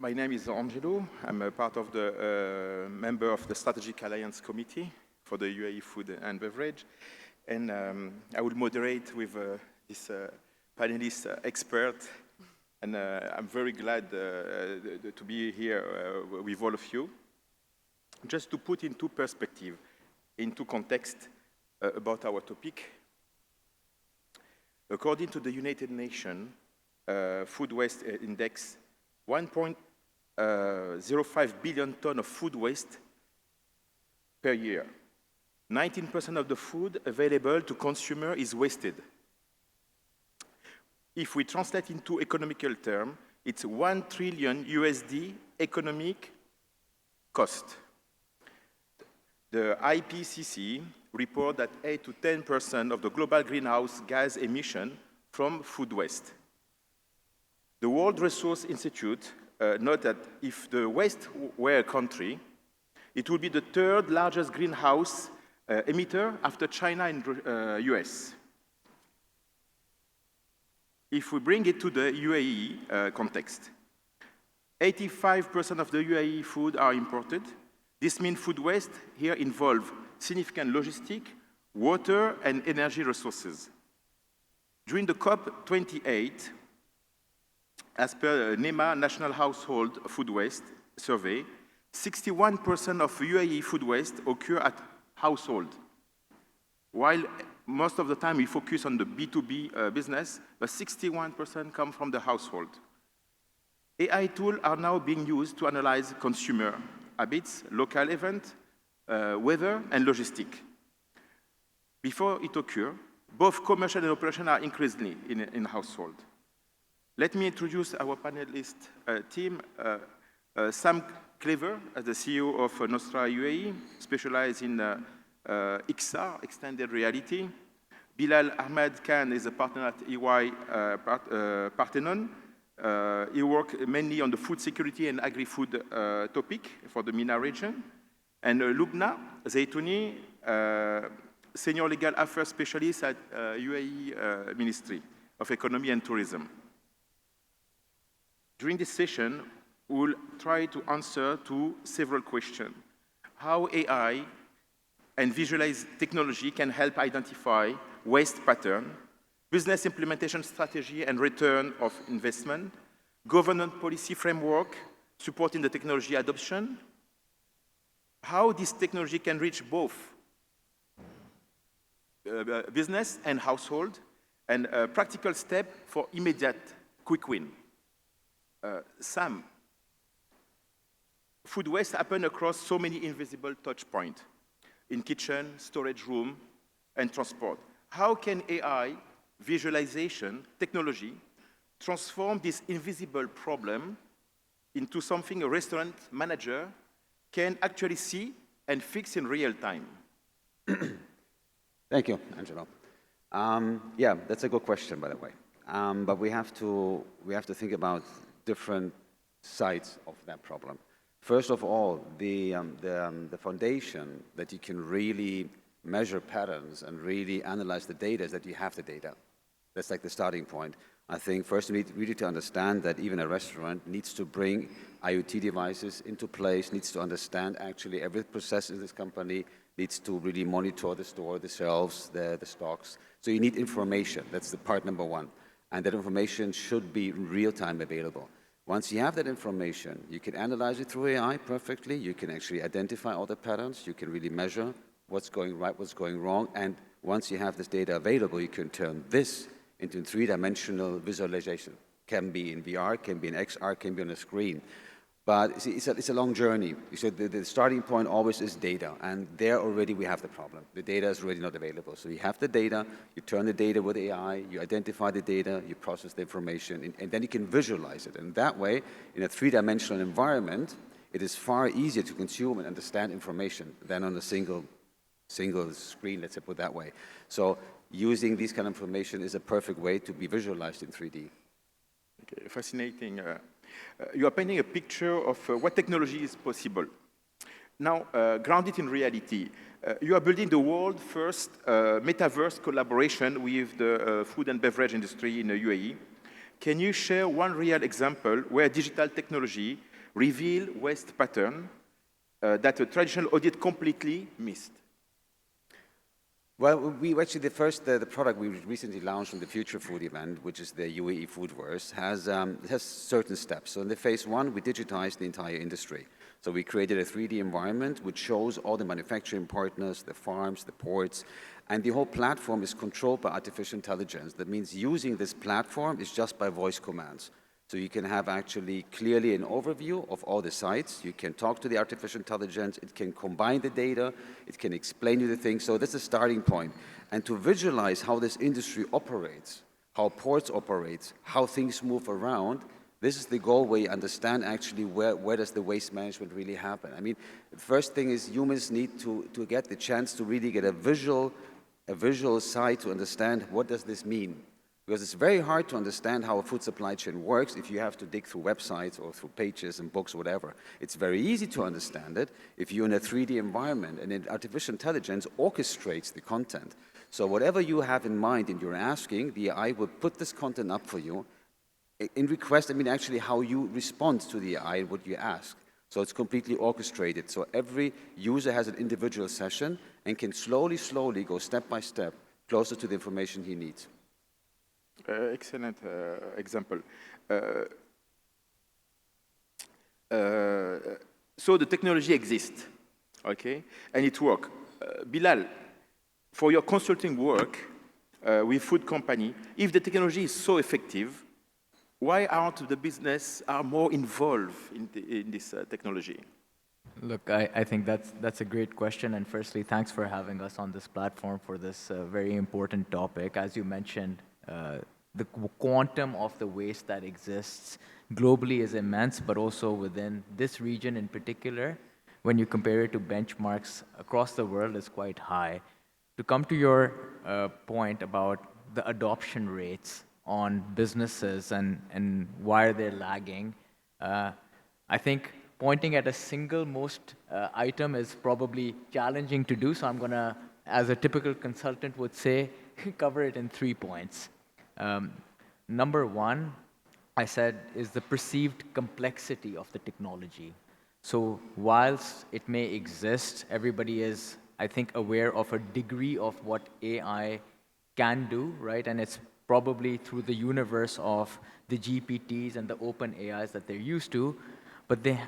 My name is Angelo. I'm a part of the member of the Strategic Alliance Committee for the UAE Food and Beverage. And I will moderate with this panelist expert. And I'm very glad to be here with all of you. Just to put into perspective, into context about our topic, according to the United Nations Food Waste Index, 1.05 billion tons of food waste per year. 19% of the food available to consumer is wasted. If we translate into economical terms, it's $1 trillion USD economic cost. The IPCC report that 8 to 10% of the global greenhouse gas emission from food waste. The World Resources Institute note that if the West were a country, it would be the third largest greenhouse emitter after China and US. If we bring it to the UAE context, 85% of the UAE food are imported. This means food waste here involves significant logistic, water, and energy resources. During the COP28, as per NEMA National Household Food Waste Survey, 61% of UAE food waste occur at household. While most of the time we focus on the B2B business, but 61% come from the household. AI tools are now being used to analyze consumer habits, local events, weather, and logistics. Before it occurs, both commercial and operational are increasingly in household. Let me introduce our panelist team. Sam Clever, the CEO of NOSTRA UAE, specialized in XR, extended reality. Bilal Khan is a partner at EY Parthenon. He works mainly on the food security and agri-food topic for the MENA region. And Loubna Zaitouni, Senior Legal Affairs Specialist at UAE Ministry of Economy and Tourism. During this session, we'll try to answer to several questions. How AI and visualized technology can help identify waste pattern, business implementation strategy and return of investment, government policy framework supporting the technology adoption, how this technology can reach both business and household, and a practical step for immediate quick win. Sam, food waste happens across so many invisible touch points in kitchen, storage room, and transport. How can AI visualization technology transform this invisible problem into something a restaurant manager can actually see and fix in real time? Thank you, Angelo. Yeah, that's a good question, by the way. But we have to think about different sides of that problem. First of all, the foundation that you can really measure patterns and really analyze the data is that you have the data. That's like the starting point. I think first we need really to understand that even a restaurant needs to bring IoT devices into place, needs to understand actually every process in this company, needs to really monitor the store, the shelves, the stocks. So you need information. That's the part number one. And that information should be real-time available. Once you have that information, you can analyze it through AI perfectly. You can actually identify all the patterns. You can really measure what's going right, what's going wrong. And once you have this data available, you can turn this into three-dimensional visualization. Can be in VR, can be in XR, can be on a screen. But it's a long journey. So the starting point always is data, and there already we have the problem. The data is already not available. So you have the data, you turn the data with AI, you identify the data, you process the information, and then you can visualize it. And that way, in a three-dimensional environment, it is far easier to consume and understand information than on a single screen, let's put it that way. So using this kind of information is a perfect way to be visualized in 3D. Okay, fascinating. You are painting a picture of what technology is possible. Now, grounded in reality, you are building the world's first metaverse collaboration with the food and beverage industry in the UAE. Can you share one real example where digital technology revealed waste pattern that a traditional audit completely missed? Well, we actually, the product we recently launched from the Future Food event, which is the UAE Foodverse, has certain steps. So in the phase one, we digitized the entire industry. So we created a 3D environment which shows all the manufacturing partners, the farms, the ports, and the whole platform is controlled by artificial intelligence. That means using this platform is just by voice commands. So you can have actually clearly an overview of all the sites. You can talk to the artificial intelligence. It can combine the data. It can explain you the things. So that's a starting point. And to visualize how this industry operates, how ports operate, how things move around, this is the goal where you understand actually where does the waste management really happen. I mean, the first thing is humans need to get the chance to really get a visual side to understand what does this mean. Because it's very hard to understand how a food supply chain works if you have to dig through websites or through pages and books or whatever. It's very easy to understand it if you're in a 3D environment and artificial intelligence orchestrates the content. So whatever you have in mind and you're asking, the AI will put this content up for you. In request, I mean actually how you respond to the AI and what you ask. So it's completely orchestrated. So every user has an individual session and can slowly go step by step closer to the information he needs. Excellent example. So the technology exists, okay, and it works. Bilal, for your consulting work with food company, if the technology is so effective, why aren't the business more involved in this technology? Look, I think that's a great question. And firstly, thanks for having us on this platform for this very important topic. As you mentioned, the quantum of the waste that exists globally is immense, but also within this region in particular, when you compare it to benchmarks across the world, is quite high. To come to your point about the adoption rates on businesses and why they're lagging, I think pointing at a single most item is probably challenging to do, so I'm going to, as a typical consultant would say, cover it in 3 points. Number one, I said, is the perceived complexity of the technology. So whilst it may exist, everybody is, I think, aware of a degree of what AI can do, right? And it's probably through the universe of the GPTs and the open AIs that they're used to, but they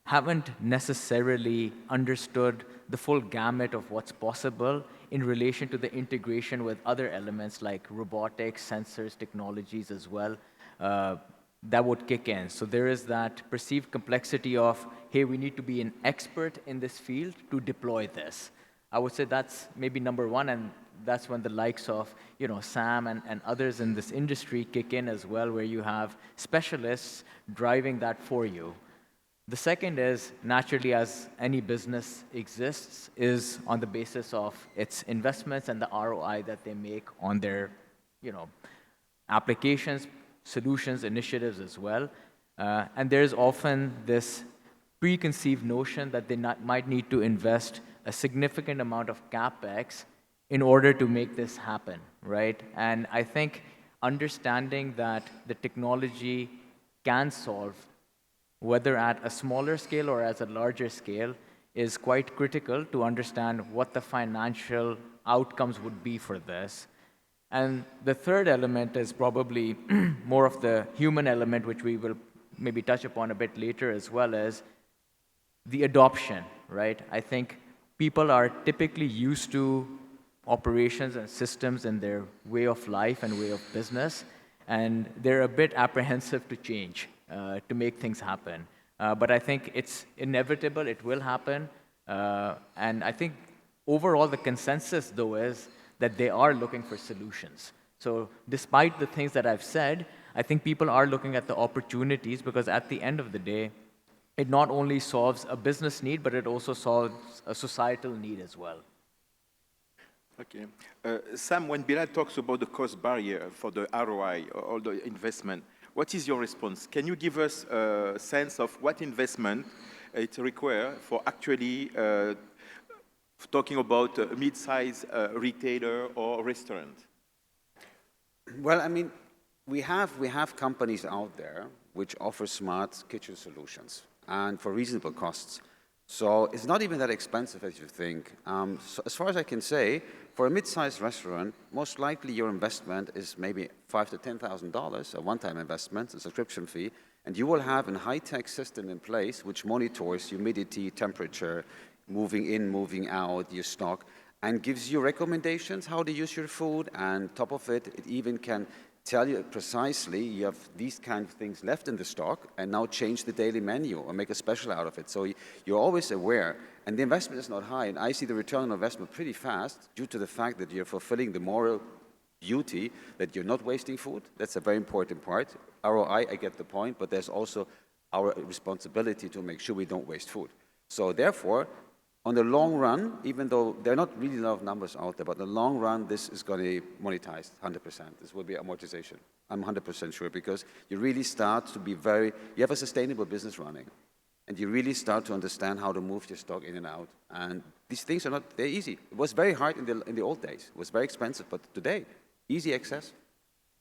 haven't necessarily understood the full gamut of what's possible in relation to the integration with other elements like robotics, sensors, technologies as well, that would kick in. So there is that perceived complexity of, hey, we need to be an expert in this field to deploy this. I would say that's maybe number one, and that's when the likes of Sam and others in this industry kick in as well, where you have specialists driving that for you. The second is, naturally, as any business exists, is on the basis of its investments and the ROI that they make on their applications, solutions, initiatives as well. And there's often this preconceived notion that they might need to invest a significant amount of CapEx in order to make this happen, right? And I think understanding that the technology can solve, whether at a smaller scale or at a larger scale, is quite critical to understand what the financial outcomes would be for this. And the third element is probably more of the human element, which we will maybe touch upon a bit later as well, as the adoption, right? I think people are typically used to operations and systems in their way of life and way of business, and they're a bit apprehensive to change, to make things happen. But I think it's inevitable, it will happen. And I think overall the consensus, though, is that they are looking for solutions. So despite the things that I've said, I think people are looking at the opportunities, because at the end of the day, it not only solves a business need, but it also solves a societal need as well. Okay. Sam, when Bilal talks about the cost barrier for the ROI, all the investment, what is your response? Can you give us a sense of what investment it requires for actually talking about a mid-size retailer or restaurant? Well, I mean, we have companies out there which offer smart kitchen solutions and for reasonable costs. So it's not even that expensive as you think. So as far as I can say, for a mid-sized restaurant, most likely your investment is maybe $5,000 to $10,000, a one-time investment, a subscription fee, and you will have a high-tech system in place which monitors humidity, temperature, moving in, moving out, your stock, and gives you recommendations how to use your food, and top of it, it even can tell you precisely you have these kind of things left in the stock and now change the daily menu or make a special out of it. So you're always aware, and the investment is not high, and I see the return on investment pretty fast due to the fact that you're fulfilling the moral duty that you're not wasting food. That's a very important part. ROI, I get the point, but there's also our responsibility to make sure we don't waste food. So therefore, on the long run, even though there are not really a lot of numbers out there, but in the long run, this is going to be monetized 100%. This will be amortization. I'm 100% sure, because you really start to be you have a sustainable business running, and you really start to understand how to move your stock in and out. And these things are not, they're easy. It was very hard in the old days. It was very expensive, but today, easy access.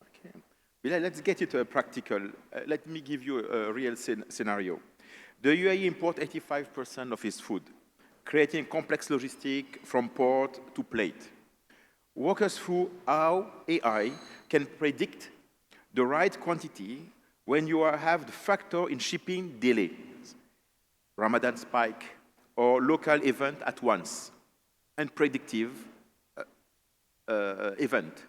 Okay. Bilal, let's get into a practical. Let me give you a real scenario. The UAE imports 85% of its food, creating complex logistics from port to plate. Walk us through how AI can predict the right quantity when you have the factor in shipping delay, Ramadan spike, or local event at once, and predictive event.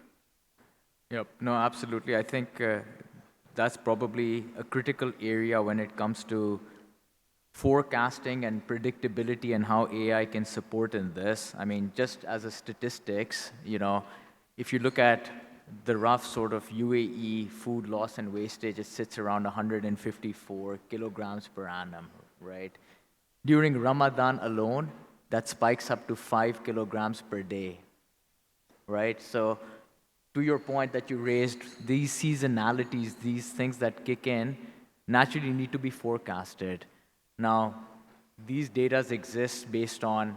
Yep, no, absolutely. I think that's probably a critical area when it comes to forecasting and predictability and how AI can support in this. I mean, just as a statistics, if you look at the rough sort of UAE food loss and wastage, it sits around 154 kilograms per annum, right? During Ramadan alone, that spikes up to 5 kilograms per day, right? So to your point that you raised, these seasonalities, these things that kick in, naturally need to be forecasted. Now, these data exist based on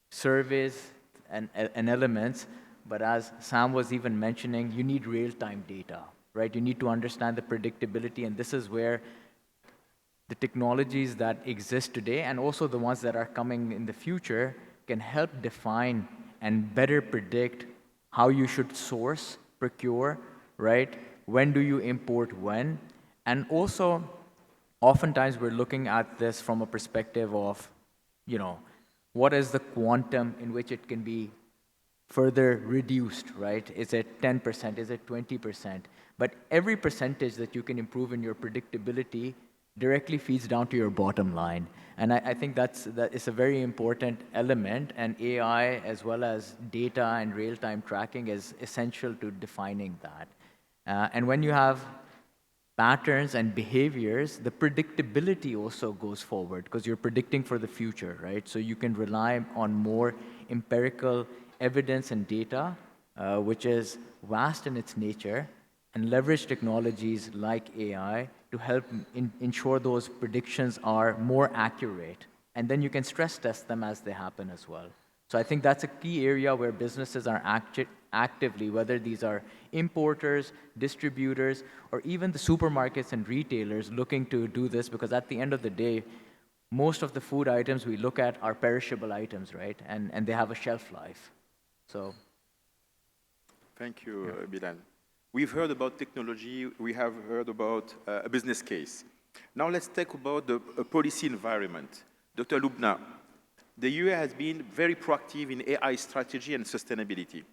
surveys and elements, but as Sam was even mentioning, you need real-time data, right? You need to understand the predictability, and this is where the technologies that exist today and also the ones that are coming in the future can help define and better predict how you should source, procure, right? When do you import when? And also, oftentimes we're looking at this from a perspective of, what is the quantum in which it can be further reduced, right? Is it 10%? Is it 20%? But every percentage that you can improve in your predictability directly feeds down to your bottom line. And I think that is a very important element, and AI as well as data and real-time tracking is essential to defining that. And when you have patterns and behaviors, the predictability also goes forward because you're predicting for the future, right? So you can rely on more empirical evidence and data, which is vast in its nature, and leverage technologies like AI to help ensure those predictions are more accurate. And then you can stress test them as they happen as well. So I think that's a key area where businesses are actively, whether these are importers, distributors, or even the supermarkets and retailers looking to do this, because at the end of the day, most of the food items we look at are perishable items, right? And they have a shelf life. So. Thank you, Bilal. We've heard about technology, we have heard about a business case. Now let's talk about the policy environment. Dr. Loubna, the UAE has been very proactive in AI strategy and sustainability.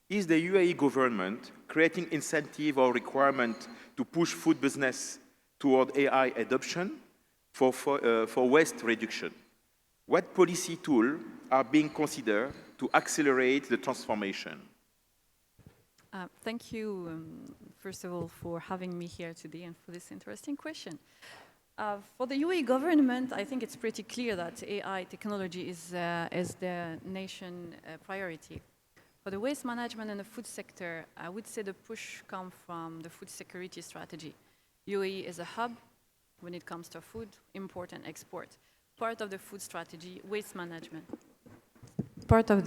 Is the UAE government creating incentive or requirement to push food business toward AI adoption for waste reduction? What policy tools are being considered to accelerate the transformation? Thank you, first of all, for having me here today and for this interesting question. For the UAE government, I think it's pretty clear that AI technology is the nation priority. For the waste management and the food sector, I would say the push comes from the food security strategy. UAE is a hub when it comes to food, import and export. Part of the food strategy, waste management. Part of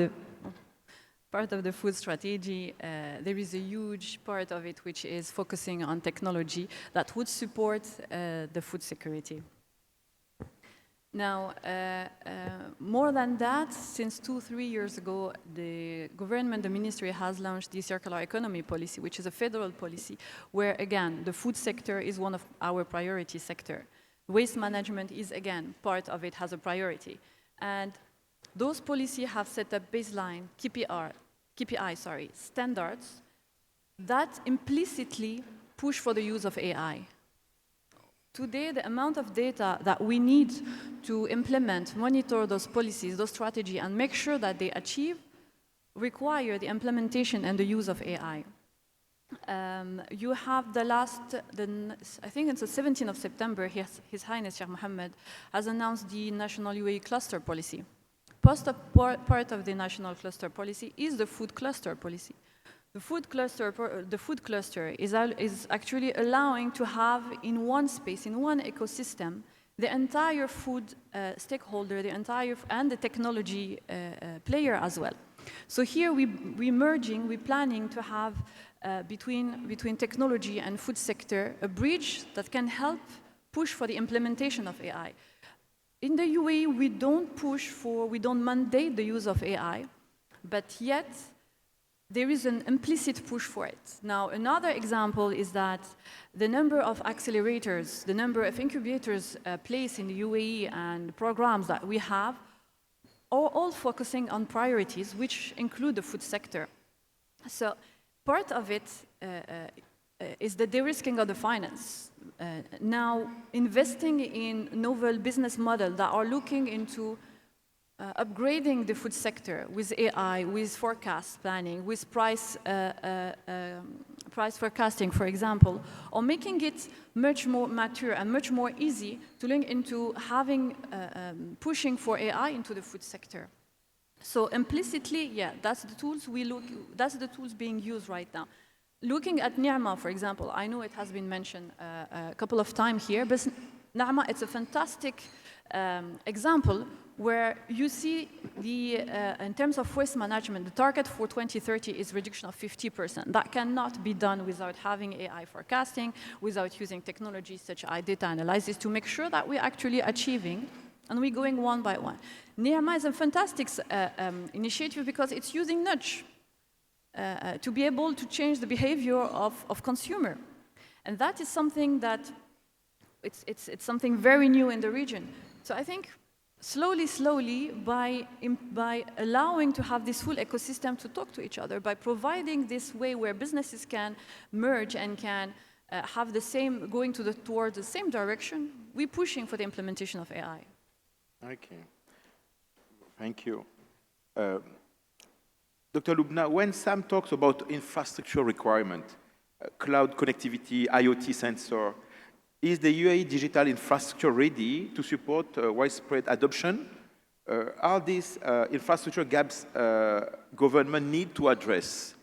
part of the food strategy, there is a huge part of it which is focusing on technology that would support the food security. Now, more than that, since 2-3 years ago, the government, the ministry has launched the circular economy policy, which is a federal policy, where again, the food sector is one of our priority sector. Waste management is again, part of it has a priority. And those policies have set up baseline KPI, standards that implicitly push for the use of AI. Today, the amount of data that we need to implement, monitor those policies, those strategies, and make sure that they achieve, require the implementation and the use of AI. You have I think it's the 17th of September, His Highness Sheikh Mohammed has announced the National UAE Cluster Policy. Part of the National Cluster Policy is the Food Cluster Policy. The food cluster is actually allowing to have in one space, in one ecosystem, the entire food stakeholder, and the technology player as well. So here we're planning to have between technology and food sector a bridge that can help push for the implementation of AI. In the UAE, we don't mandate the use of AI, but yet there is an implicit push for it. Now, another example is that the number of accelerators, the number of incubators placed in the UAE and programs that we have are all focusing on priorities, which include the food sector. So part of it is the de-risking of the finance. Now, investing in novel business models that are looking into upgrading the food sector with AI, with forecast planning, with price forecasting, for example, or making it much more mature and much more easy to link into pushing for AI into the food sector. So implicitly, yeah, that's the tools being used right now. Looking at Ni'ma, for example, I know it has been mentioned a couple of times here, but Ni'ma, it's a fantastic example where you see in terms of waste management, the target for 2030 is reduction of 50%. That cannot be done without having AI forecasting, without using technologies such as data analysis to make sure that we're actually achieving, and we're going one by one. Ni'ma is a fantastic initiative because it's using nudge to be able to change the behavior of consumer. And that is something that, it's something very new in the region. So I think slowly, by allowing to have this full ecosystem to talk to each other, by providing this way where businesses can merge and can have the same, towards the same direction, we're pushing for the implementation of AI. Okay, thank you. Dr. Loubna, when Sam talks about infrastructure requirement, cloud connectivity, IoT sensor, is the UAE digital infrastructure ready to support widespread adoption? Are these infrastructure gaps government need to address?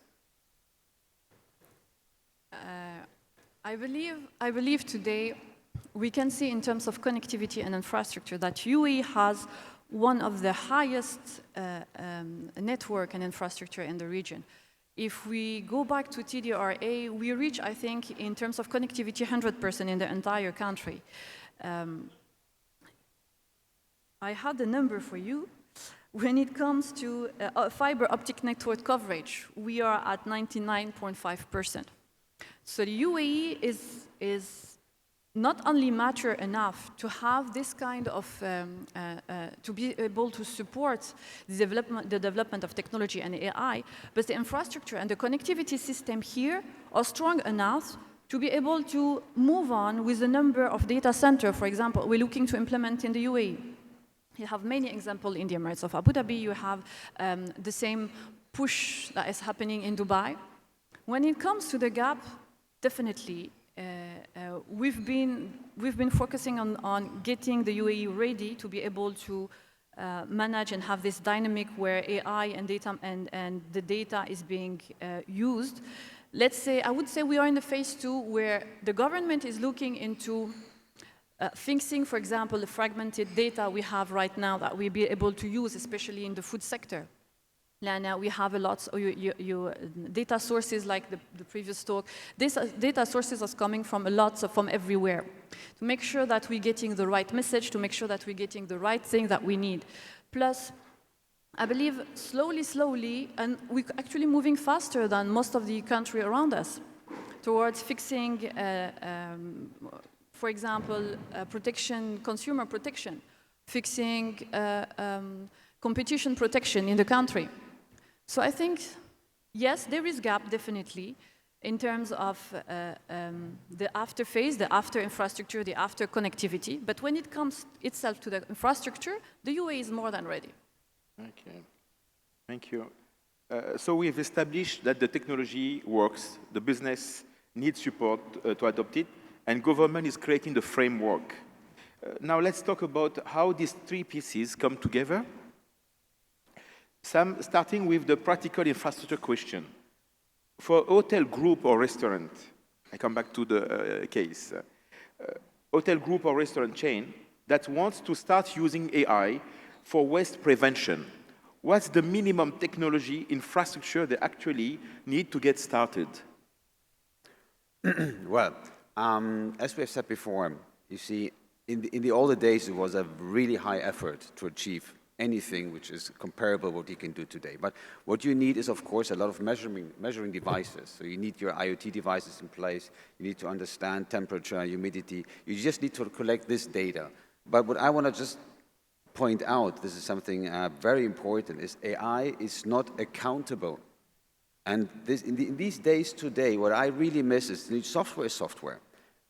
I believe today we can see in terms of connectivity and infrastructure that UAE has one of the highest network and infrastructure in the region. If we go back to TDRA, we reach, I think, in terms of connectivity, 100% in the entire country. I had the number for you. When it comes to fiber optic network coverage, we are at 99.5%. So the UAE is not only mature enough to have this kind of, to be able to support the development of technology and AI, but the infrastructure and the connectivity system here are strong enough to be able to move on with the number of data centers, for example, we're looking to implement in the UAE. You have many examples in the Emirates of Abu Dhabi. You have the same push that is happening in Dubai. When it comes to the gap, definitely, we've been focusing on getting the UAE ready to be able to manage and have this dynamic where AI and data and the data is being used. Let's say, I would say we are in the phase 2 where the government is looking into fixing, for example, the fragmented data we have right now that we'll be able to use, especially in the food sector. Lana, we have a lot of data sources like the previous talk. These data sources are coming from from everywhere. To make sure that we're getting the right message, to make sure that we're getting the right thing that we need. Plus, I believe slowly, and we're actually moving faster than most of the country around us towards fixing, for example, consumer protection, fixing competition protection in the country. So I think, yes, there is gap, definitely, in terms of the after phase, the after infrastructure, the after connectivity. But when it comes itself to the infrastructure, the UAE is more than ready. Okay, thank you. So we've established that the technology works, the business needs support to adopt it, and government is creating the framework. Now let's talk about how these three pieces come together. Starting with the practical infrastructure question. For a hotel group or restaurant, I come back to the case, hotel group or restaurant chain that wants to start using AI for waste prevention, what's the minimum technology infrastructure they actually need to get started? Well, as we have said before, you see, in the older days, it was a really high effort to achieve anything which is comparable to what you can do today. But what you need is, of course, a lot of measuring devices. So you need your IoT devices in place. You need to understand temperature, humidity. You just need to collect this data. But what I want to just point out, this is something very important, is AI is not accountable. And this, in these days today, what I really miss is software is software.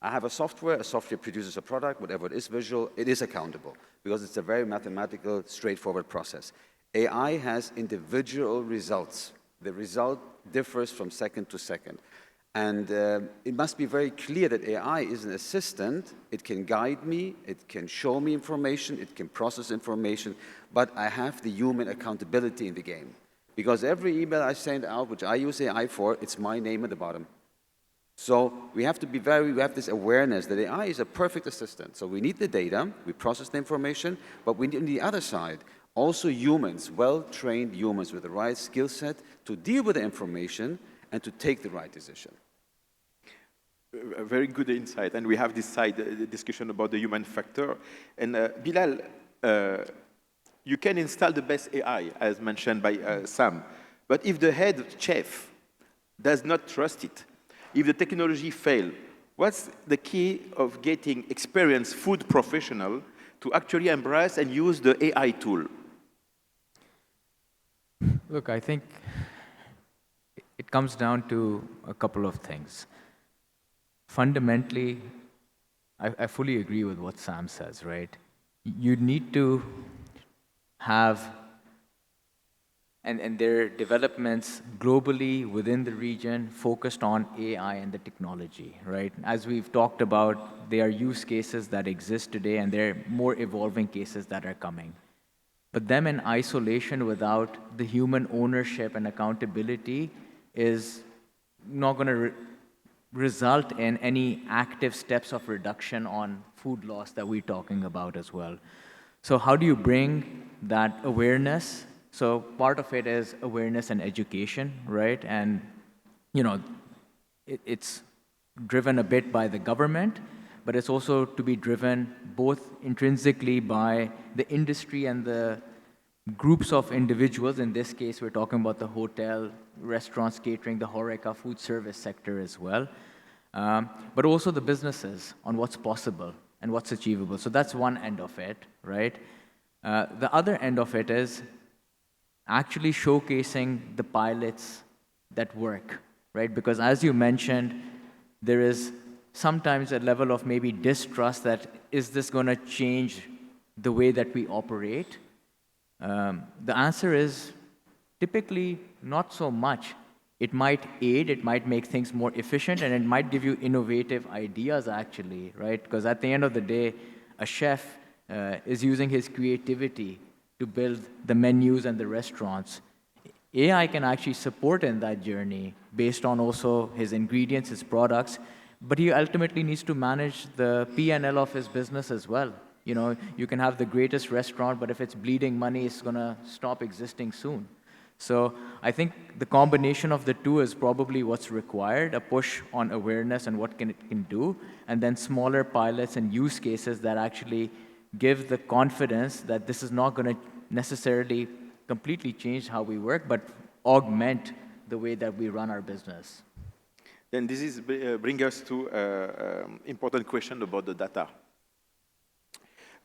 I have a software produces a product, whatever it is visual, it is accountable because it's a very mathematical, straightforward process. AI has individual results. The result differs from second to second. And it must be very clear that AI is an assistant. It can guide me, it can show me information, it can process information, but I have the human accountability in the game. Because every email I send out, which I use AI for, it's my name at the bottom. So we have this awareness that AI is a perfect assistant. So we need the data, we process the information, but we need on the other side also humans, well-trained humans with the right skill set to deal with the information and to take the right decision. A very good insight, and we have this side discussion about the human factor. And Bilal, you can install the best AI, as mentioned by Sam, but if the head chef does not trust it, if the technology fails, what's the key of getting experienced food professional to actually embrace and use the AI tool? Look, I think it comes down to a couple of things. Fundamentally, I fully agree with what Sam says, right? You need to have, and there are developments globally within the region focused on AI and the technology, right? As we've talked about, there are use cases that exist today and there are more evolving cases that are coming. But them in isolation without the human ownership and accountability is not going to result in any active steps of reduction on food loss that we're talking about as well. So how do you bring that awareness? So part of it is awareness and education, right? And, you know, it's driven a bit by the government, but it's also to be driven both intrinsically by the industry and the groups of individuals. In this case, we're talking about the hotel, restaurants, catering, the HoReCa food service sector as well, but also the businesses on what's possible and what's achievable. So that's one end of it, right? The other end of it is actually showcasing the pilots that work, right? Because as you mentioned, there is sometimes a level of maybe distrust that, is this going to change the way that we operate? The answer is typically not so much. It might aid, it might make things more efficient, and it might give you innovative ideas actually, right? Because at the end of the day, a chef is using his creativity to build the menus and the restaurants. AI can actually support in that journey based on also his ingredients, his products, but he ultimately needs to manage the P&L of his business as well. You know, you can have the greatest restaurant, but if it's bleeding money, it's going to stop existing soon. So I think the combination of the two is probably what's required, a push on awareness and what it can do, and then smaller pilots and use cases that actually give the confidence that this is not going to necessarily completely change how we work, but augment the way that we run our business. Then this is bring us to important question about the data.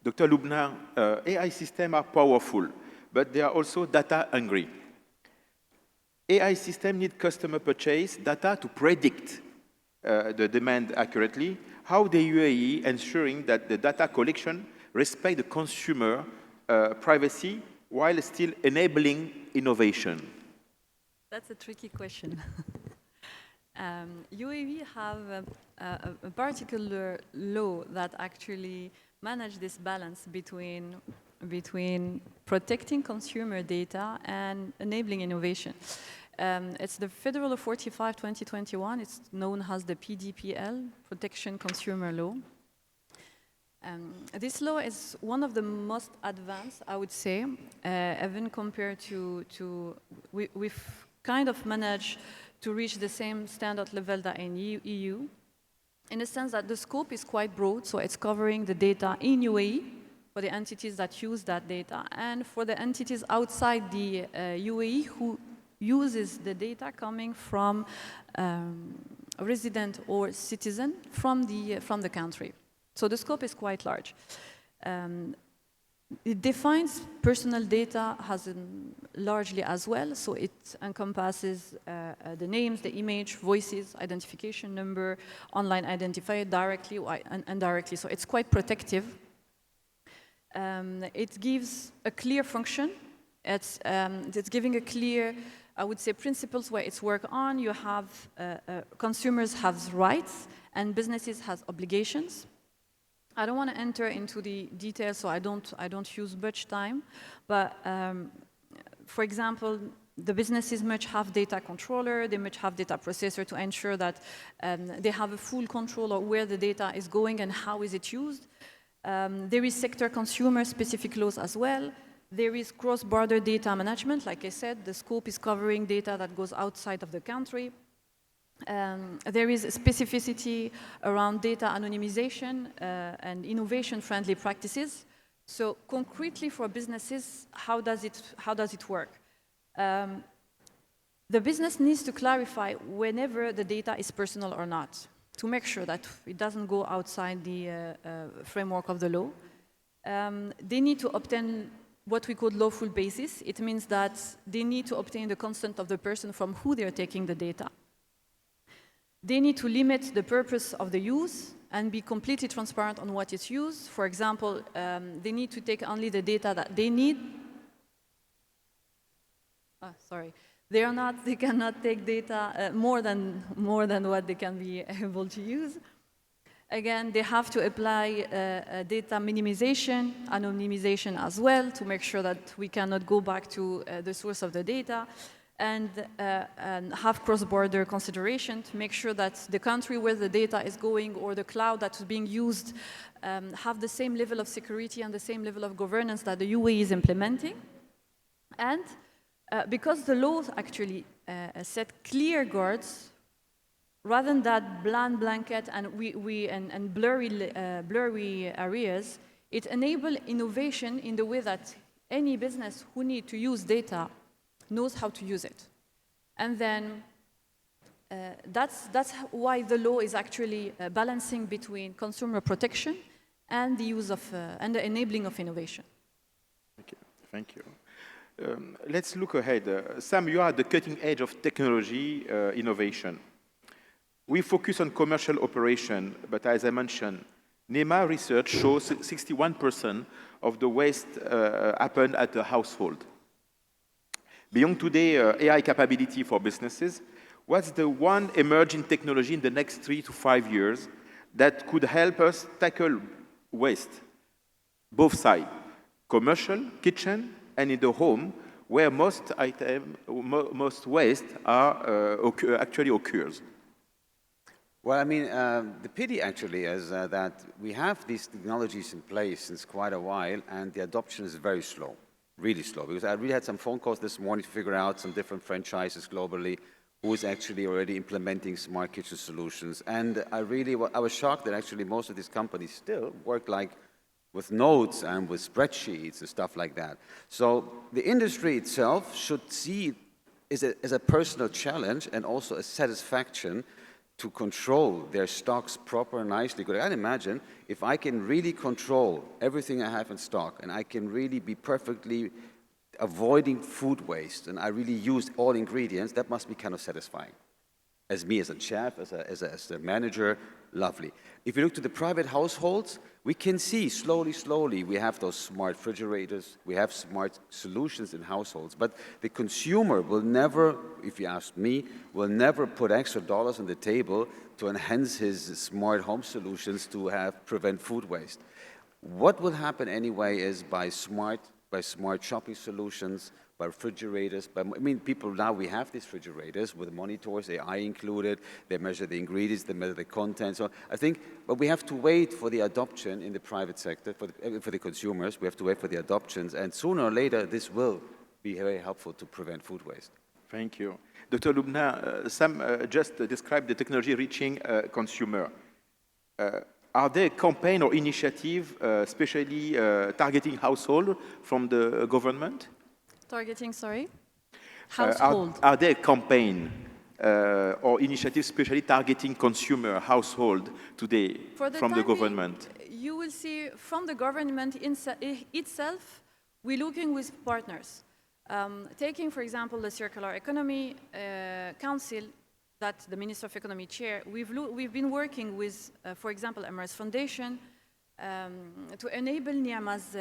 Dr. Loubna, AI systems are powerful, but they are also data hungry. AI systems need customer purchase data to predict the demand accurately. How the UAE ensuring that the data collection respect the consumer privacy while still enabling innovation? That's a tricky question. UAE have a particular law that actually manage this balance between protecting consumer data and enabling innovation. It's the Federal Law 45/2021. It's known as the PDPL, Protection Consumer Law. This law is one of the most advanced, I would say, even compared to we've kind of managed to reach the same standard level that in EU, in the sense that the scope is quite broad, so it's covering the data in UAE for the entities that use that data, and for the entities outside the UAE who uses the data coming from a resident or citizen from the country. So the scope is quite large. It defines personal data largely as well, so it encompasses the names, the image, voices, identification number, online identifier directly or indirectly, so it's quite protective. It gives a clear function. It's giving a clear, I would say, principles where it's work on. You have consumers have rights and businesses has obligations. I don't want to enter into the details, so I don't use much time. But for example, the businesses much have data controller, they much have data processor to ensure that they have a full control of where the data is going and how is it used. There is sector consumer specific laws as well. There is cross-border data management. Like I said, the scope is covering data that goes outside of the country. There is specificity around data anonymization and innovation-friendly practices. So concretely for businesses, how does it work? The business needs to clarify whenever the data is personal or not, to make sure that it doesn't go outside the framework of the law. They need to obtain what we call lawful basis. It means that they need to obtain the consent of the person from who they are taking the data. They need to limit the purpose of the use and be completely transparent on what is used. For example, they need to take only the data that they need. They cannot take data more than what they can be able to use. Again, they have to apply data minimization, anonymization as well, to make sure that we cannot go back to the source of the data, and have cross-border consideration to make sure that the country where the data is going or the cloud that is being used have the same level of security and the same level of governance that the UAE is implementing. And because the laws actually set clear guards, rather than that blanket and blurry areas, it enables innovation in the way that any business who needs to use data knows how to use it. And then that's why the law is actually balancing between consumer protection and the use of and the enabling of innovation. Okay, thank you. Let's look ahead. Sam, you are at the cutting edge of technology innovation. We focus on commercial operation, but as I mentioned, NEMA research shows 61% of the waste happen at the household. Beyond today AI capability for businesses, what's the one emerging technology in the next 3 to 5 years that could help us tackle waste, both sides, commercial, kitchen, and in the home, where most waste actually occurs? Well, I mean, the pity actually is that we have these technologies in place since quite a while, and the adoption is very slow. really slow, because I really had some phone calls this morning to figure out some different franchises globally who is actually already implementing smart kitchen solutions. And I was shocked that actually most of these companies still work like with notes and with spreadsheets and stuff like that. So the industry itself should see it as a personal challenge and also a satisfaction to control their stocks proper and nicely. Because I can imagine if I can really control everything I have in stock and I can really be perfectly avoiding food waste and I really use all ingredients, that must be kind of satisfying. As me, as a chef, as a manager, lovely. If you look to the private households, we can see slowly, we have those smart refrigerators, we have smart solutions in households, but the consumer will never, if you ask me, will never put extra dollars on the table to enhance his smart home solutions to prevent food waste. What will happen anyway is by smart shopping solutions, by refrigerators, people now, we have these refrigerators with monitors, AI included, they measure the ingredients, they measure the content. So I think, but we have to wait for the adoption in the private sector, for the consumers, we have to wait for the adoptions, and sooner or later, this will be very helpful to prevent food waste. Thank you. Dr. Loubna, Sam just described the technology reaching consumer. Are there a campaign or initiative, especially targeting household from the government? Targeting, sorry? Household. Are there a campaign or initiative especially targeting consumer, household today from the government? You will see from the government itself, we're looking with partners. Taking, for example, the Circular Economy Council that the Minister of Economy chair, we've been working with, for example, Emirates Foundation to enable Ni'ma's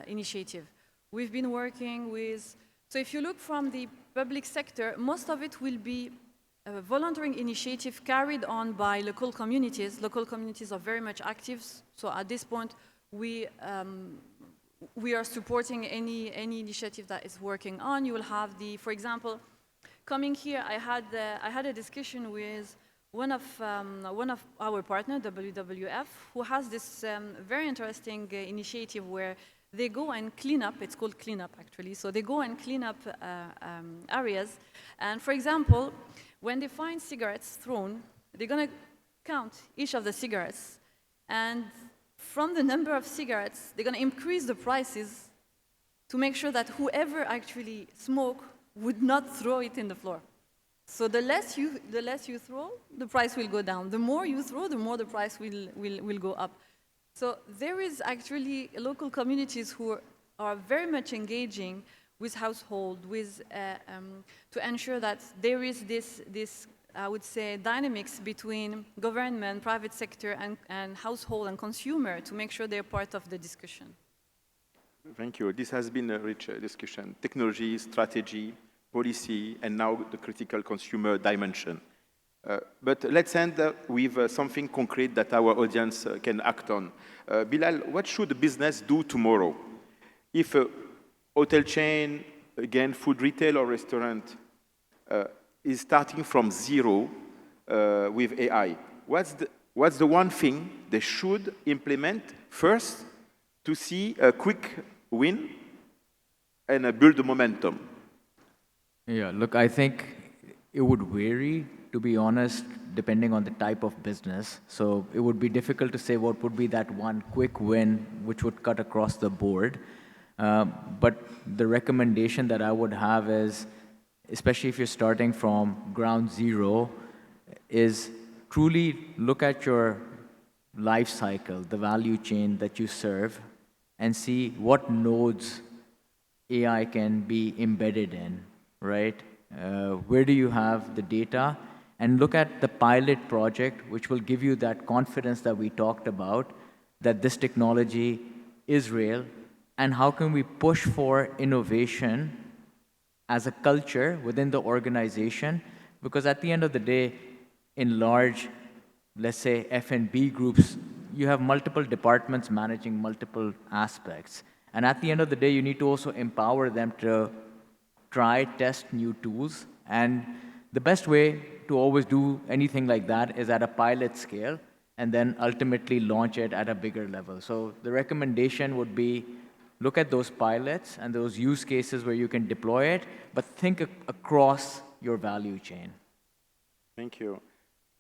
initiative. We've been working with, so if you look from the public sector, most of it will be a volunteering initiative carried on by local communities. Local communities are very much active, so at this point, we are supporting any initiative that is working on. You will have for example, coming here, I had a discussion with one of our partners, WWF, who has this very interesting initiative where they go and clean up. It's called clean up, actually. So they go and clean up areas. And for example, when they find cigarettes thrown, they're going to count each of the cigarettes. And from the number of cigarettes, they're going to increase the prices to make sure that whoever actually smoke would not throw it in the floor. So the less you throw, the price will go down. The more you throw, the more the price will go up. So there is actually local communities who are very much engaging with household, to ensure that there is this I would say, dynamics between government, private sector, and household and consumer to make sure they're part of the discussion. Thank you. This has been a rich discussion. Technology, strategy, policy, and now the critical consumer dimension. But let's end with something concrete that our audience can act on. Bilal, what should the business do tomorrow? If a hotel chain, again, food retail or restaurant, is starting from zero with AI, what's the one thing they should implement first to see a quick win and build the momentum? Yeah, look, I think it would vary, to be honest, depending on the type of business. So it would be difficult to say what would be that one quick win which would cut across the board. But the recommendation that I would have is, especially if you're starting from ground zero, is truly look at your life cycle, the value chain that you serve, and see what nodes AI can be embedded in, right? Where do you have the data? And look at the pilot project, which will give you that confidence that we talked about, that this technology is real, and how can we push for innovation as a culture within the organization? Because at the end of the day, in large, let's say, F&B groups, you have multiple departments managing multiple aspects. And at the end of the day, you need to also empower them to try, test new tools. And the best way to always do anything like that is at a pilot scale and then ultimately launch it at a bigger level. So the recommendation would be look at those pilots and those use cases where you can deploy it, but think across your value chain. Thank you.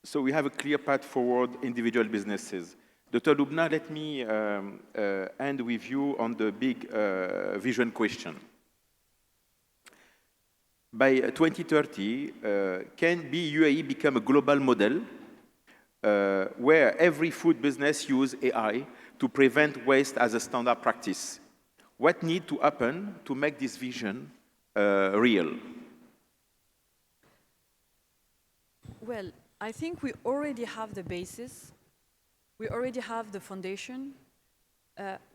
So we have a clear path forward individual businesses. Dr. Loubna, let me end with you on the big vision question. By 2030, can UAE become a global model where every food business use AI to prevent waste as a standard practice? What needs to happen to make this vision real? Well, I think we already have the basis. We already have the foundation.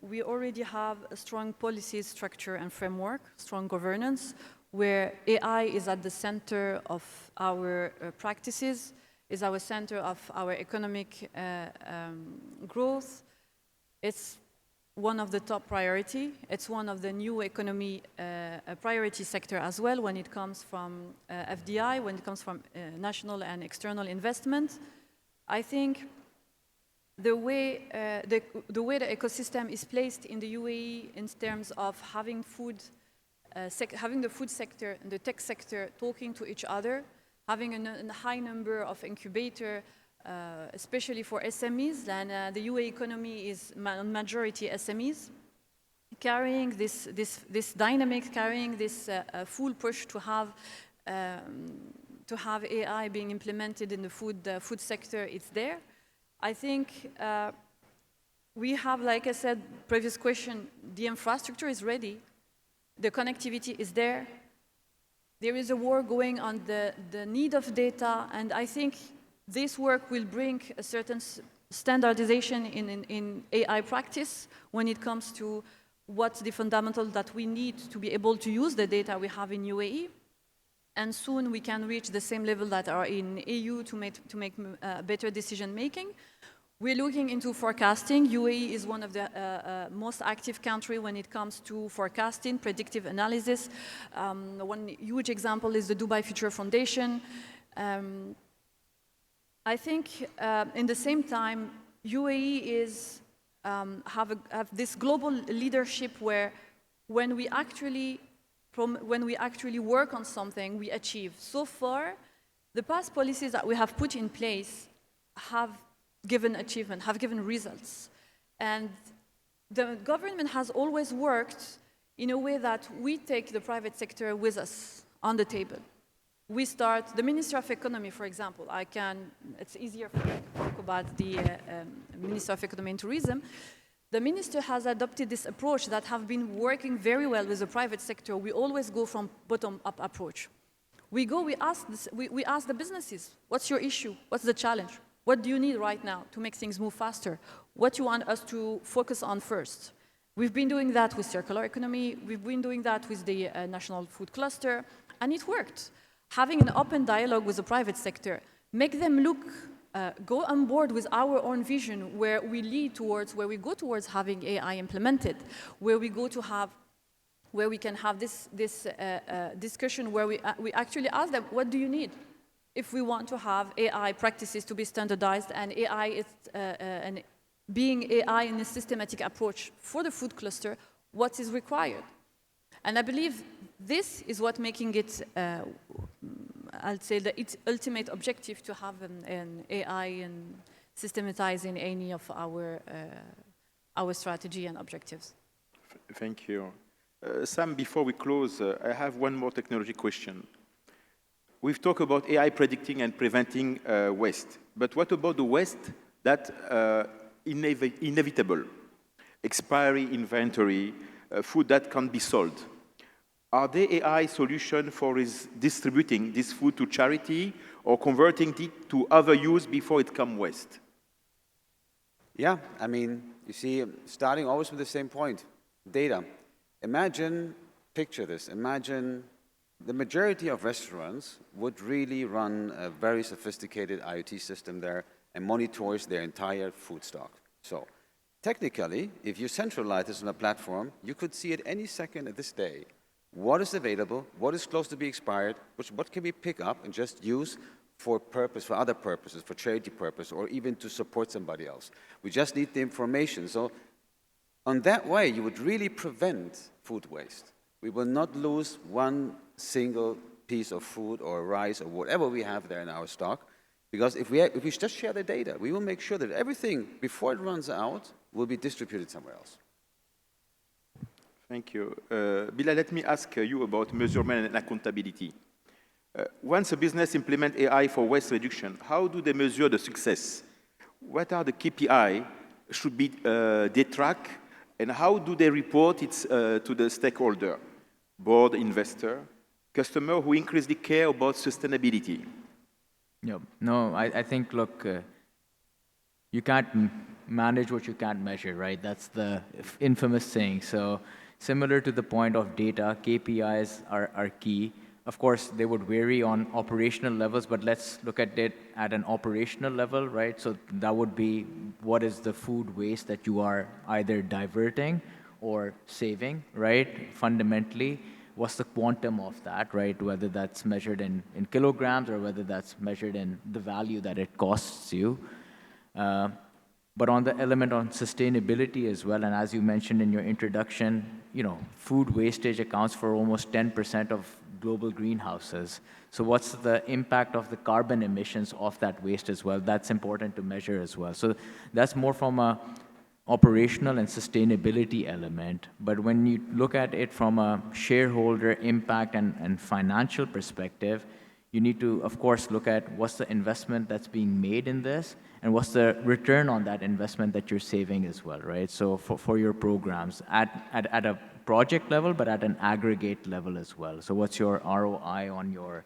We already have a strong policy structure and framework, strong governance, where AI is at the center of our practices, is our center of our economic growth. It's one of the top priority. It's one of the new economy priority sector as well when it comes from FDI, when it comes from national and external investment. I think the way the ecosystem is placed in the UAE in terms of having having the food sector and the tech sector talking to each other, having a high number of incubator, especially for SMEs, and the UAE economy is majority SMEs, carrying this dynamic, carrying this full push to have AI being implemented in the food sector. It's there. I think we have, like I said, previous question, the infrastructure is ready. The connectivity is there. There is a war going on the need of data, and I think this work will bring a certain standardization in AI practice when it comes to what's the fundamental that we need to be able to use the data we have in UAE. And soon we can reach the same level that are in EU to make better decision making. We're looking into forecasting. UAE is one of the most active country when it comes to forecasting, predictive analysis. One huge example is the Dubai Future Foundation. I think in the same time, UAE is have this global leadership where when we actually work on something, we achieve. So far, the past policies that we have put in place have given achievement, have given results. And the government has always worked in a way that we take the private sector with us on the table. We start, the Minister of Economy, for example, it's easier for me to talk about the Minister of Economy and Tourism. The minister has adopted this approach that have been working very well with the private sector. We always go from bottom-up approach. We ask the businesses, what's your issue? What's the challenge? What do you need right now to make things move faster? What do you want us to focus on first? We've been doing that with circular economy. We've been doing that with the National Food Cluster, and it worked. Having an open dialogue with the private sector, make them go on board with our own vision where we go towards having AI implemented, where we can have this discussion where we actually ask them, what do you need? If we want to have AI practices to be standardized and AI is being AI in a systematic approach for the food cluster, what is required? And I believe this is what making it, I'll say, its ultimate objective to have an AI and systematizing any of our strategy and objectives. Thank you. Sam, before we close, I have one more technology question. We've talked about AI predicting and preventing waste, but what about the waste that inevitable? Expiry, inventory, food that can't be sold. Are there AI solutions for distributing this food to charity or converting it to other use before it becomes waste? Yeah, I mean, you see, starting always with the same point, data. Picture this, imagine the majority of restaurants would really run a very sophisticated IoT system there and monitors their entire food stock. So technically, if you centralize this on a platform, you could see at any second of this day what is available, what is close to be expired, what can we pick up and just use for other purposes, for charity purpose, or even to support somebody else. We just need the information. So On that way, you would really prevent food waste. We will not lose one single piece of food or rice or whatever we have there in our stock, because if we just share the data, we will make sure that everything, before it runs out, will be distributed somewhere else. Thank you. Bilal, let me ask you about measurement and accountability. Once a business implements AI for waste reduction, how do they measure the success? What are the KPI should be they track, and how do they report it to the stakeholder, board, investor, customer who increasingly care about sustainability? Yeah. No, I think, look, you can't manage what you can't measure, right? That's the infamous saying. So similar to the point of data, KPIs are key. Of course, they would vary on operational levels, but let's look at it at an operational level, right? So that would be what is the food waste that you are either diverting or saving, right? Fundamentally, what's the quantum of that, right? Whether that's measured in kilograms or whether that's measured in the value that it costs you. But on the element on sustainability as well, and as you mentioned in your introduction, food wastage accounts for almost 10% of global greenhouses. So what's the impact of the carbon emissions of that waste as well? That's important to measure as well. So that's more from a operational and sustainability element. But when you look at it from a shareholder impact and financial perspective, you need to, of course, look at what's the investment that's being made in this and what's the return on that investment that you're saving as well, right? So for your programs at a project level, but at an aggregate level as well. So what's your ROI on your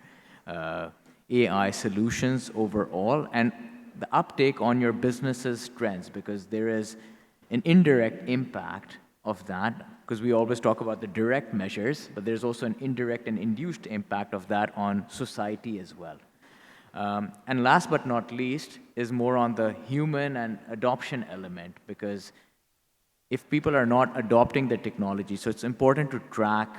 AI solutions overall, and the uptake on your business's trends, because there is an indirect impact of that, because we always talk about the direct measures, but there's also an indirect and induced impact of that on society as well. And last but not least is more on the human and adoption element, because if people are not adopting the technology, so it's important to track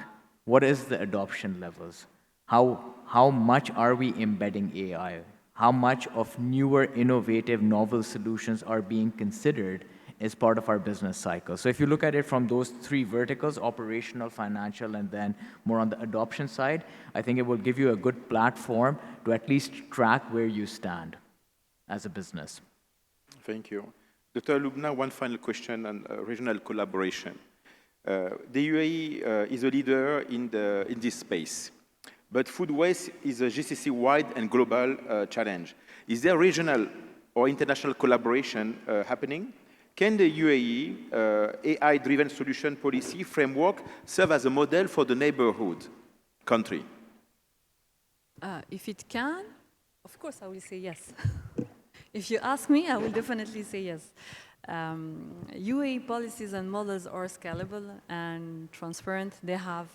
what is the adoption levels, how much are we embedding AI, how much of newer, innovative, novel solutions are being considered as part of our business cycle. So if you look at it from those three verticals, operational, financial, and then more on the adoption side, I think it will give you a good platform to at least track where you stand as a business. Thank you. Dr. Loubna, one final question on regional collaboration. The UAE is a leader in this space, but food waste is a GCC-wide and global challenge. Is there regional or international collaboration happening? Can the UAE AI-driven solution policy framework serve as a model for the neighborhood country? If it can, of course I will say yes. If you ask me, I will definitely say yes. UAE policies and models are scalable and transparent. They have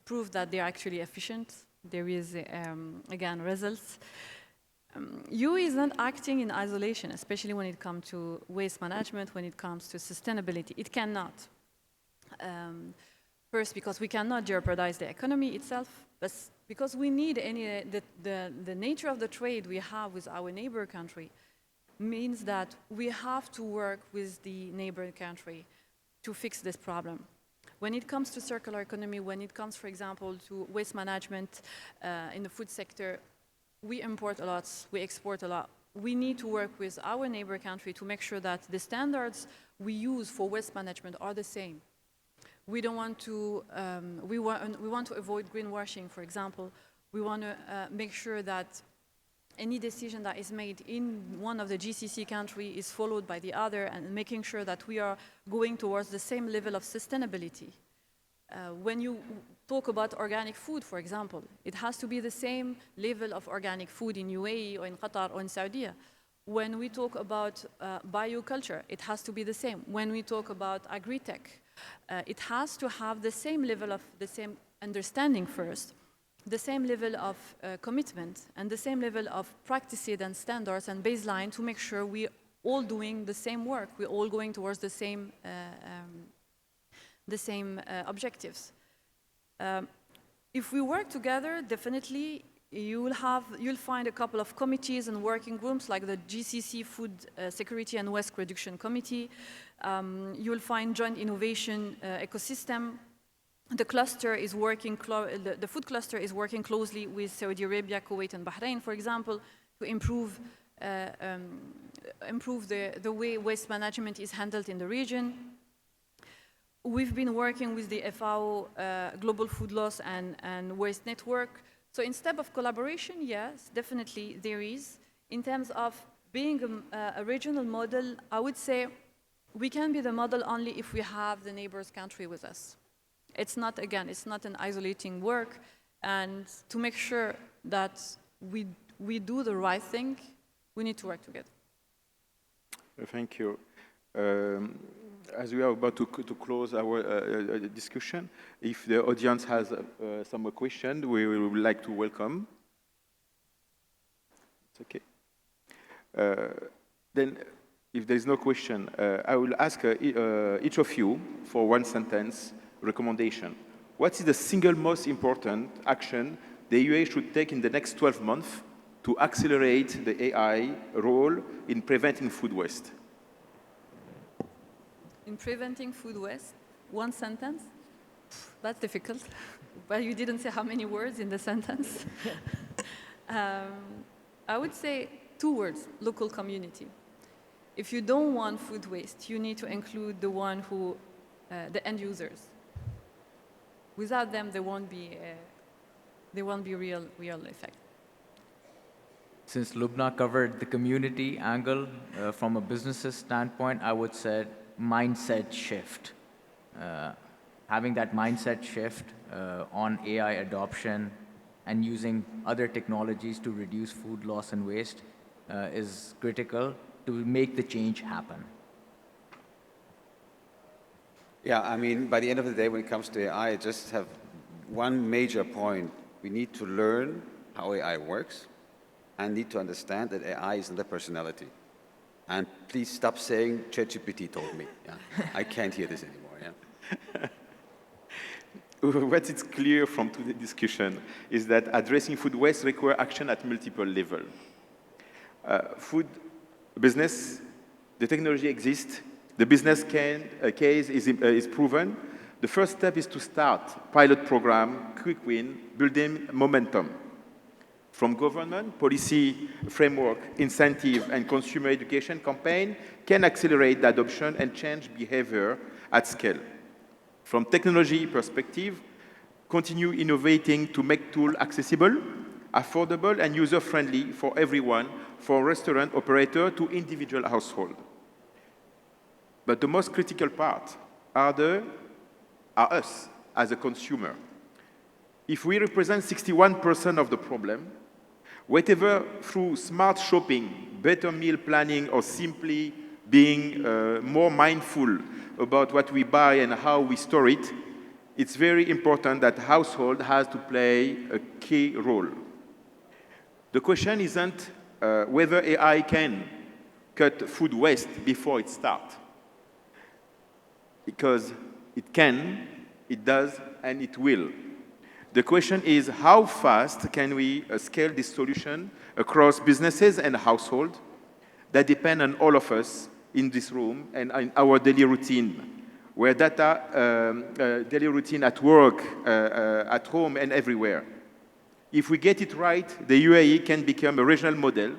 proved that they're actually efficient. There is, again, results. UAE is not acting in isolation, especially when it comes to waste management, when it comes to sustainability. It cannot. First, because we cannot jeopardize the economy itself, but because we need the nature of the trade we have with our neighbor country means that we have to work with the neighbor country to fix this problem. When it comes to circular economy, when it comes, for example, to waste management in the food sector, we import a lot, we export a lot. We need to work with our neighbor country to make sure that the standards we use for waste management are the same. We don't want to, we want to avoid greenwashing, for example. We want to make sure that any decision that is made in one of the GCC country is followed by the other, and making sure that we are going towards the same level of sustainability. When you talk about organic food, for example, it has to be the same level of organic food in UAE or in Qatar or in Saudi. When we talk about bioculture, it has to be the same. When we talk about agri-tech, it has to have the same level of the same understanding first, the same level of commitment, and the same level of practices and standards and baseline to make sure we're all doing the same work, we're all going towards the same objectives. If we work together, definitely you'll find a couple of committees and working groups like the GCC Food Security and Waste Reduction Committee. You'll find joint innovation ecosystem. The cluster is working, the food cluster is working closely with Saudi Arabia, Kuwait, and Bahrain, for example, to improve the way waste management is handled in the region. We've been working with the FAO Global Food Loss and Waste Network. So instead of collaboration, yes, definitely there is. In terms of being a regional model, I would say we can be the model only if we have the neighbors country with us. It's not, again, it's not an isolating work. And to make sure that we do the right thing, we need to work together. Thank you. As we are about to close our discussion, if the audience has some question, we would like to welcome. It's okay. Then, if there is no question, I will ask each of you for one sentence recommendation. What is the single most important action the UAE should take in the next 12 months to accelerate the AI role in preventing food waste? In preventing food waste, one sentence? That's difficult, but you didn't say how many words in the sentence. I would say 2 words, local community. If you don't want food waste, you need to include the one who, the end users. Without them, there won't be real effect. Since Loubna covered the community angle, from a business's standpoint, I would say mindset shift. Having that mindset shift on AI adoption and using other technologies to reduce food loss and waste is critical to make the change happen. Yeah, I mean, by the end of the day, when it comes to AI, I just have one major point. We need to learn how AI works and need to understand that AI isn't a personality. And please stop saying ChatGPT told me. Yeah? I can't hear this anymore. Yeah? What is clear from today's discussion is that addressing food waste requires action at multiple levels. Food business, the technology exists, the business case is proven. The first step is to start pilot program, quick win, building momentum. From government, policy framework, incentive, and consumer education campaign can accelerate the adoption and change behavior at scale. From technology perspective, continue innovating to make tools accessible, affordable, and user-friendly for everyone, from restaurant operator to individual household. But the most critical part are us as a consumer. If we represent 61% of the problem, whatever through smart shopping, better meal planning, or simply being more mindful about what we buy and how we store it, it's very important that household has to play a key role. The question isn't whether AI can cut food waste before it starts. Because it can, it does, and it will. The question is, how fast can we scale this solution across businesses and households that depend on all of us in this room and in our daily routine, where daily routine at work, at home, and everywhere. If we get it right, the UAE can become a regional model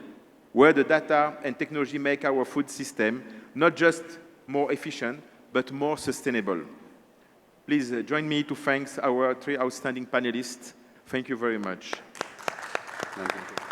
where the data and technology make our food system not just more efficient, but more sustainable. Please join me to thank our 3 outstanding panelists. Thank you very much. Thank you.